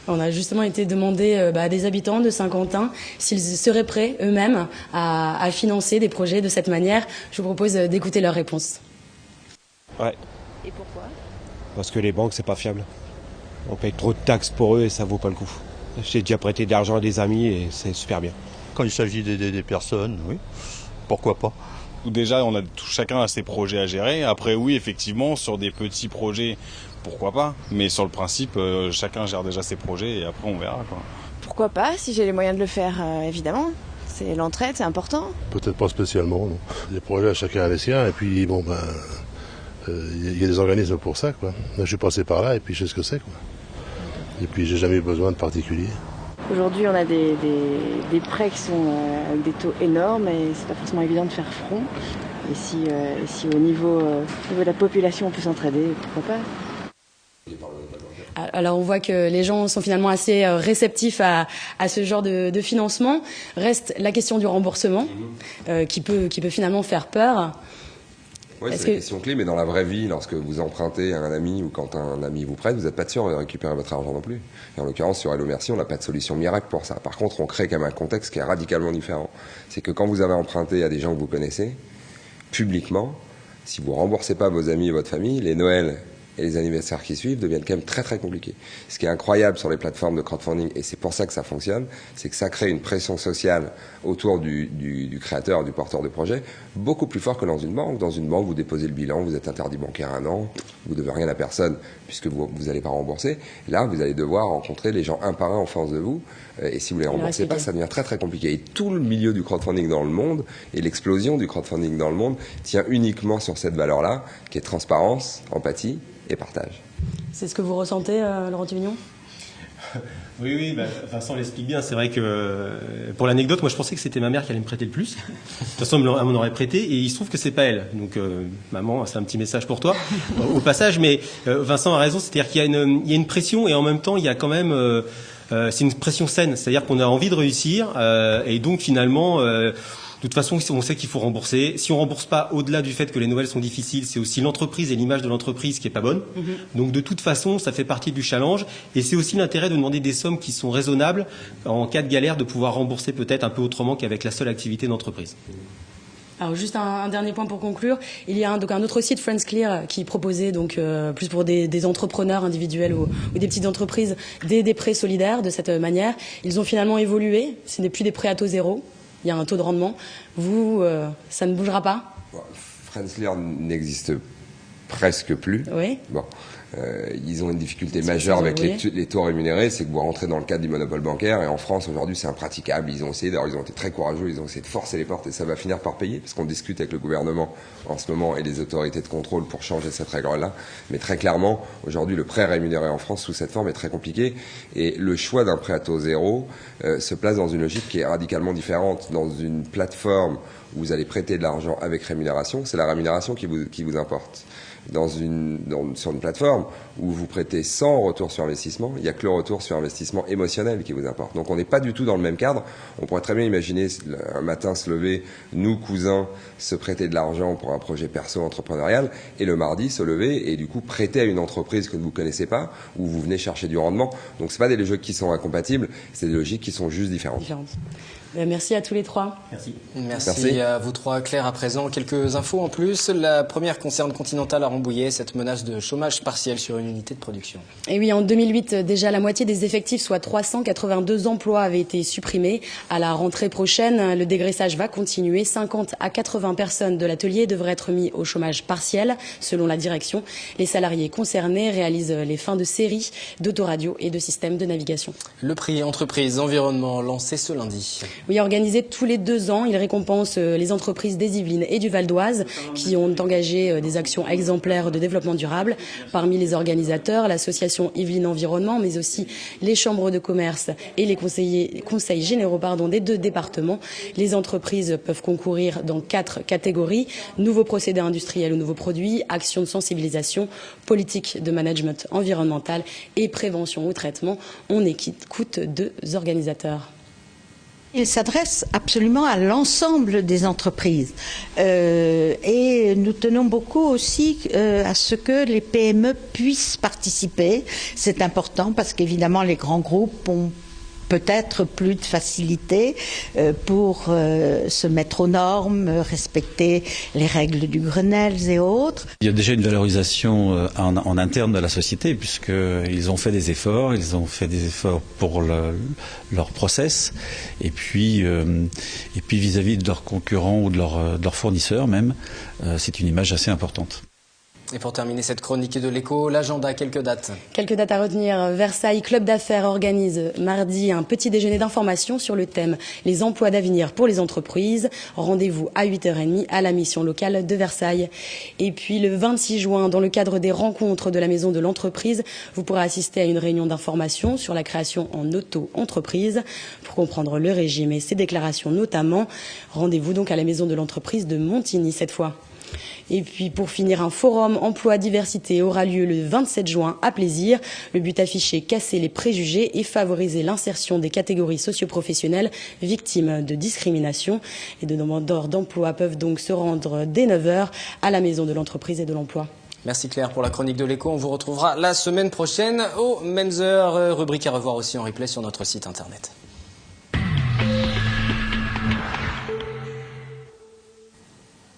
On a justement été demander à des habitants de Saint-Quentin s'ils seraient prêts eux-mêmes à financer des projets de cette manière. Je vous propose d'écouter leurs réponses. Ouais. Et pourquoi ? Parce que les banques, c'est pas fiable. On paye trop de taxes pour eux et ça vaut pas le coup. J'ai déjà prêté de l'argent à des amis et c'est super bien. Quand il s'agit d'aider des personnes, oui, pourquoi pas. Déjà, on a chacun a ses projets à gérer. Après, oui, effectivement, sur des petits projets, pourquoi pas. Mais sur le principe, chacun gère déjà ses projets et après, on verra, quoi. Pourquoi pas, si j'ai les moyens de le faire, évidemment. C'est l'entraide, c'est important. Peut-être pas spécialement, non. Les projets, chacun a les siens, et puis, bon, il y a des organismes pour ça, quoi. Là, je suis passé par là, et puis je sais ce que c'est, quoi. Et puis, j'ai jamais eu besoin de particulier. Aujourd'hui, on a des prêts qui sont avec des taux énormes et c'est pas forcément évident de faire front. Et si au niveau de la population on peut s'entraider, pourquoi pas ? Alors on voit que les gens sont finalement assez réceptifs à ce genre de financement. Reste la question du remboursement qui peut finalement faire peur. Oui, c'est la question clé, mais dans la vraie vie, lorsque vous empruntez à un ami ou quand un ami vous prête, vous n'êtes pas sûr de récupérer votre argent non plus. Et en l'occurrence, sur Hello Merci, on n'a pas de solution miracle pour ça. Par contre, on crée quand même un contexte qui est radicalement différent. C'est que quand vous avez emprunté à des gens que vous connaissez, publiquement, si vous ne remboursez pas vos amis et votre famille, les Noëls et les anniversaires qui suivent deviennent quand même très très compliqués. Ce qui est incroyable sur les plateformes de crowdfunding, et c'est pour ça que ça fonctionne, c'est que ça crée une pression sociale autour du créateur, du porteur de projet, beaucoup plus fort que dans une banque. Dans une banque, vous déposez le bilan, vous êtes interdit bancaire 1 an, vous ne devez rien à personne puisque vous n'allez pas rembourser. Là, vous allez devoir rencontrer les gens un par un en face de vous, et si vous ne les remboursez pas, ça devient très très compliqué. Et tout le milieu du crowdfunding dans le monde, et l'explosion du crowdfunding dans le monde, tient uniquement sur cette valeur-là, qui est transparence, empathie, et partage. C'est ce que vous ressentez, Laurent Thivignon ? Oui, Vincent l'explique bien. C'est vrai que, pour l'anecdote, moi je pensais que c'était ma mère qui allait me prêter le plus. De toute façon, elle m'en aurait prêté et il se trouve que c'est pas elle. Donc, maman, c'est un petit message pour toi, au passage. Mais Vincent a raison, c'est-à-dire qu'il y a une pression et en même temps, il y a quand même... c'est une pression saine, c'est-à-dire qu'on a envie de réussir et donc finalement... de toute façon, on sait qu'il faut rembourser. Si on rembourse pas, au-delà du fait que les Noëls sont difficiles, c'est aussi l'entreprise et l'image de l'entreprise qui est pas bonne. Donc, de toute façon, ça fait partie du challenge. Et c'est aussi l'intérêt de demander des sommes qui sont raisonnables en cas de galère, de pouvoir rembourser peut-être un peu autrement qu'avec la seule activité d'entreprise. Alors juste un dernier point pour conclure, il y a un autre site, Friends Clear, qui proposait donc plus pour des entrepreneurs individuels ou des petites entreprises des prêts solidaires de cette manière. Ils ont finalement évolué. Ce n'est plus des prêts à taux zéro. Il y a un taux de rendement. Vous, ça ne bougera pas ? Friends Clear n'existe presque plus. Oui. Bon. Ils ont une difficulté majeure avec les taux rémunérés, c'est que vous rentrez dans le cadre du monopole bancaire et en France aujourd'hui c'est impraticable. Ils ont essayé, d'ailleurs ils ont été très courageux, ils ont essayé de forcer les portes et ça va finir par payer parce qu'on discute avec le gouvernement en ce moment et les autorités de contrôle pour changer cette règle-là. Mais très clairement, aujourd'hui le prêt rémunéré en France sous cette forme est très compliqué et le choix d'un prêt à taux zéro se place dans une logique qui est radicalement différente. Dans une plateforme où vous allez prêter de l'argent avec rémunération, c'est la rémunération qui vous importe. Sur une plateforme où vous prêtez sans retour sur investissement, il n'y a que le retour sur investissement émotionnel qui vous importe. Donc on n'est pas du tout dans le même cadre. On pourrait très bien imaginer un matin se lever, nous cousins, se prêter de l'argent pour un projet perso entrepreneurial et le mardi se lever et du coup prêter à une entreprise que vous ne connaissez pas où vous venez chercher du rendement. Donc c'est pas des logiques qui sont incompatibles, c'est des logiques qui sont juste différentes. Merci à tous les trois. Merci à vous trois. Claire, à présent, quelques infos en plus. La première concerne Continental à Rambouillet, cette menace de chômage partiel sur une unité de production. Et oui, en 2008, déjà la moitié des effectifs, soit 382 emplois, avaient été supprimés. À la rentrée prochaine, le dégraissage va continuer. 50 à 80 personnes de l'atelier devraient être mis au chômage partiel, selon la direction. Les salariés concernés réalisent les fins de série d'autoradio et de systèmes de navigation. Le prix entreprise environnement lancé ce lundi. Oui, organisé tous les 2 ans, il récompense les entreprises des Yvelines et du Val d'Oise qui ont engagé des actions exemplaires de développement durable. Parmi les organisateurs, l'association Yvelines Environnement, mais aussi les chambres de commerce et les conseils généraux des 2 départements. Les entreprises peuvent concourir dans 4 catégories: nouveaux procédés industriels ou nouveaux produits, actions de sensibilisation, politique de management environnemental et prévention ou traitement. On écoute 2 organisateurs. Il s'adresse absolument à l'ensemble des entreprises et nous tenons beaucoup aussi à ce que les PME puissent participer. C'est important parce qu'évidemment les grands groupes ont peut-être plus de facilité pour se mettre aux normes, respecter les règles du Grenelle et autres. Il y a déjà une valorisation en interne de la société puisqu'ils ont fait des efforts, pour leur process et puis vis-à-vis de leurs concurrents ou de leurs fournisseurs même, c'est une image assez importante. Et pour terminer cette chronique de l'écho, l'agenda, quelques dates. Quelques dates à retenir. Versailles Club d'affaires organise mardi un petit déjeuner d'information sur le thème « Les emplois d'avenir pour les entreprises ». Rendez-vous à 8h30 à la mission locale de Versailles. Et puis le 26 juin, dans le cadre des rencontres de la Maison de l'entreprise, vous pourrez assister à une réunion d'information sur la création en auto-entreprise. Pour comprendre le régime et ses déclarations notamment, rendez-vous donc à la Maison de l'entreprise de Montigny cette fois. Et puis pour finir, un forum emploi-diversité aura lieu le 27 juin à Plaisir. Le but affiché, casser les préjugés et favoriser l'insertion des catégories socio-professionnelles victimes de discrimination. Les demandeurs d'emploi peuvent donc se rendre dès 9h à la Maison de l'entreprise et de l'emploi. Merci Claire pour la chronique de l'écho. On vous retrouvera la semaine prochaine aux mêmes heures. Rubrique à revoir aussi en replay sur notre site internet.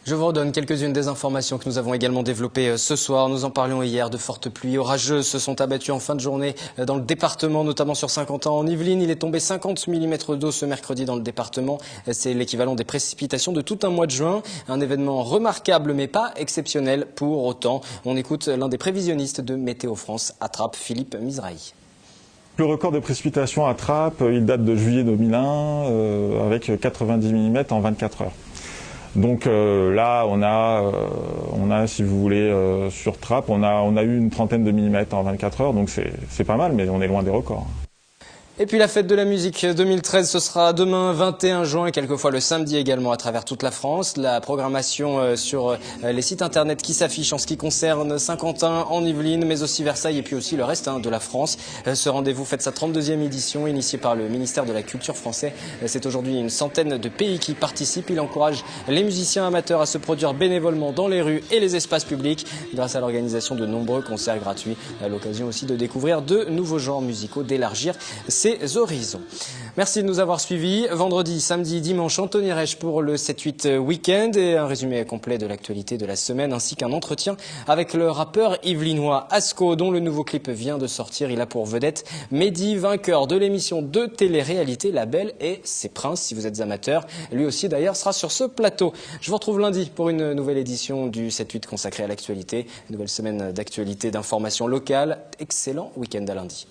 Je vous redonne quelques-unes des informations que nous avons également développées ce soir. Nous en parlions hier, de fortes pluies orageuses se sont abattues en fin de journée dans le département, notamment sur Saint-Quentin en Yvelines. Il est tombé 50 mm d'eau ce mercredi dans le département. C'est l'équivalent des précipitations de tout un mois de juin. Un événement remarquable mais pas exceptionnel pour autant. On écoute l'un des prévisionnistes de Météo France à Trappes, Philippe Misrahi. Le record de précipitations à Trappes, il date de juillet 2001 avec 90 mm en 24 heures. Donc là, on a, si vous voulez, sur Trappes, on a eu une trentaine de millimètres en 24 heures, donc c'est pas mal, mais on est loin des records. Et puis la fête de la musique 2013, ce sera demain 21 juin et quelquefois le samedi également à travers toute la France. La programmation sur les sites internet qui s'affichent en ce qui concerne Saint-Quentin en Yvelines, mais aussi Versailles et puis aussi le reste de la France. Ce rendez-vous fête sa 32e édition, initié par le ministère de la Culture français. C'est aujourd'hui une centaine de pays qui participent. Il encourage les musiciens amateurs à se produire bénévolement dans les rues et les espaces publics grâce à l'organisation de nombreux concerts gratuits. À l'occasion aussi de découvrir de nouveaux genres musicaux, d'élargir ses horizons. Merci de nous avoir suivis. Vendredi, samedi, dimanche, Anthony Reich pour le 7-8 Week-end et un résumé complet de l'actualité de la semaine ainsi qu'un entretien avec le rappeur yvelinois Asco dont le nouveau clip vient de sortir. Il a pour vedette Mehdi, vainqueur de l'émission de télé-réalité La Belle et ses Princes. Si vous êtes amateur, lui aussi d'ailleurs sera sur ce plateau. Je vous retrouve lundi pour une nouvelle édition du 7-8 consacrée à l'actualité. Une nouvelle semaine d'actualité, d'informations locales. Excellent week-end à lundi.